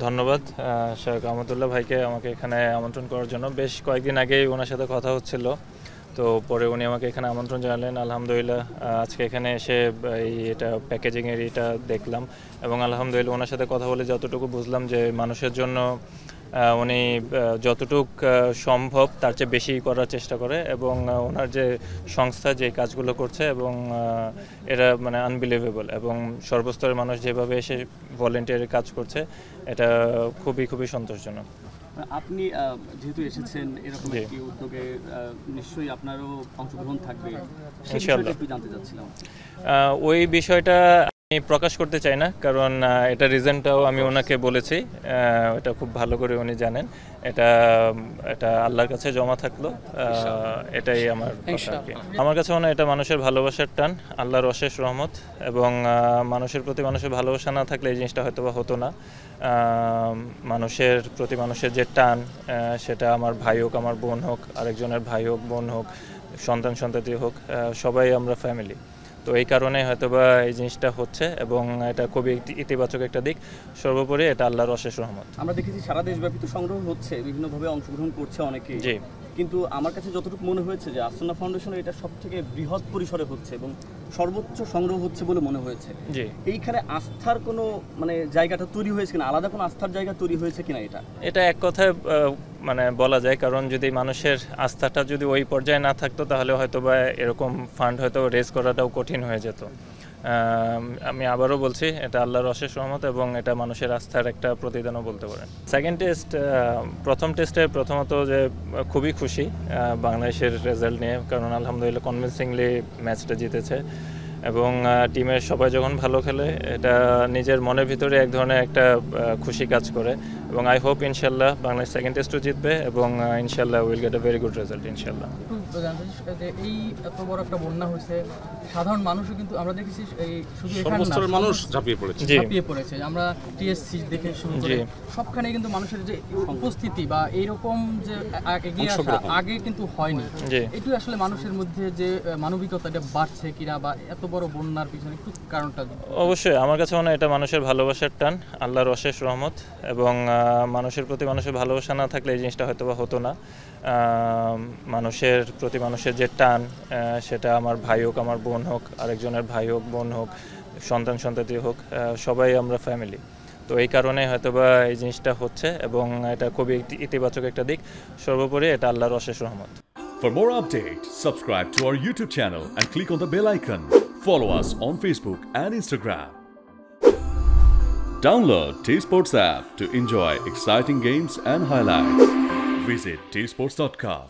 ধন্যবাদ শেখ আহমদুল্লাহ ভাইকে আমাকে এখানে আমন্ত্রণ করার জন্য। বেশ কয়েকদিন আগেই ওনার সাথে কথা হচ্ছিল, তো পরে উনি আমাকে এখানে আমন্ত্রণ জানালেন। আলহামদুলিল্লাহ আজকে এখানে এসে এটা প্যাকেজিংয়ের এটা দেখলাম এবং আলহামদুলিল্লাহ ওনার সাথে কথা বলে যতটুকু বুঝলাম যে মানুষের জন্য উনি যতটুক সম্ভব তার চেয়ে বেশি করার চেষ্টা করে এবং ওনার যে সংস্থা যে কাজগুলো করছে এবং এরা মানে আনবিলিভেবল এবং সর্বস্তরের মানুষ যেভাবে এসে ভলেন্টিয়ারের কাজ করছে এটা খুবই খুবই সন্তোষজনক। আপনি যেহেতু এসেছেন এরকম একটি উদ্যোগে নিশ্চয়ই আপনারও অংশগ্রহণ থাকবে, একটু জানতে চাচ্ছিলাম। ওই বিষয়টা আমি প্রকাশ করতে চাই না, কারণ এটা রিজনটাও আমি ওনাকে বলেছি, এটা খুব ভালো করে উনি জানেন। এটা আল্লাহর কাছে জমা থাকলো, এটাই আমার কথা। আমার কাছে মনে হয় এটা মানুষের ভালোবাসার টান, আল্লাহর অশেষ রহমত এবং মানুষের প্রতি মানুষের ভালোবাসা না থাকলে এই জিনিসটা হয়তো বা হতো না। মানুষের প্রতি মানুষের যে টান, সেটা আমার ভাই হোক, আমার বোন হোক, আরেকজনের ভাই হোক, বোন হোক, সন্তান-সন্ততি হোক, সবাই আমরা ফ্যামিলি। তো এই কারণে হয়তোবা এই জিনিসটা হচ্ছে এবং এটা খুবই ইতিবাচক একটা দিক। সর্বোপরি এটা আল্লাহর অশেষ রহমত। আমরা দেখেছি সারা দেশব্যাপী তো সংগ্রহ হচ্ছে, বিভিন্নভাবে অংশগ্রহণ করছে অনেকেই। জি, কিন্তু আমার কাছে যতটুকু মনে হয়েছে যে আসন্না ফাউন্ডেশনে এটা সবথেকে বৃহৎ পরিসরে হচ্ছে এবং সর্বোচ্চ সংগ্রহ হচ্ছে বলে মনে হয়েছে। জি, এইখানে আস্থার কোনো মানে জায়গাটা তৈরি হয়েছে কিনা, আলাদা কোনো আস্থার জায়গা তৈরি হয়েছে কিনা? এটা এক কথায় মানে বলা যায়, কারণ যদি মানুষের আস্থাটা যদি ওই পর্যায়ে না থাকতো তাহলে হয়তোবা এরকম ফান্ড হয়তো রেজ করাটাও কঠিন হয়ে যেত। আমি আবারও বলছি, এটা আল্লাহর অশেষ রহমত এবং এটা মানুষের আস্থার একটা প্রতিদানও বলতে পারেন। সেকেন্ড টেস্ট, প্রথম টেস্টে প্রথমত যে খুবই খুশি বাংলাদেশের রেজাল্ট নিয়ে, কারণ আলহামদুলিল্লাহ কনভিনসিংলি ম্যাচটা জিতেছে এবং টিমের সবাই যখন ভালো খেলে এটা নিজের মনের ভিতরে এক ধরনের একটা খুশি কাজ করে এবং আই হোপ ইনশাল্লাহ বাংলাদেশ সেকেন্ড টেস্টও জিতবে এবং ইনশাল্লাহ will get a very good result ইনশাল্লাহ। এই এত বড় একটা বন্যা হয়েছে, সাধারণ মানুষও কিন্তু আমরা দেখেছি এই শুধু এখানে মানুষ ঝাঁপিয়ে পড়েছে। আমরা টিএসসি দেখে শুরু করে সবখানে কিন্তু মানুষের যে উপস্থিতি বা এইরকম যে এগিয়ে আসা আগে কিন্তু হয়নি। এটু আসলে মানুষের মধ্যে যে মানবিকতাটা বাড়ছে কিনা বা এত বড় বন্যার পিছনে একটু কারণটা? অবশ্যই আমার কাছে মনে হয় এটা মানুষের ভালোবাসার টান, আল্লাহর অশেষ রহমত এবং মানুষের প্রতি মানুষের ভালোবাসা না থাকলে এই জিনিসটা হয়তো বা হতো না। মানুষের প্রতি মানুষের যে টান, সেটা আমার ভাই হোক, আমার বোন হোক, আরেকজনের ভাই হোক, বোন হোক, সন্তান-সন্ততি হোক, সবাই আমরা ফ্যামিলি। তো এই কারণে হয়তোবা এই জিনিসটা হচ্ছে এবং এটা খুবই ইতিবাচক একটা দিক। সর্বোপরি এটা আল্লাহর অশেষ রহমত। For more updates, subscribe to our YouTube channel and click on the bell icon. Follow us on Facebook and Instagram. Download T-Sports app to enjoy exciting games and highlights. Visit tsports.com.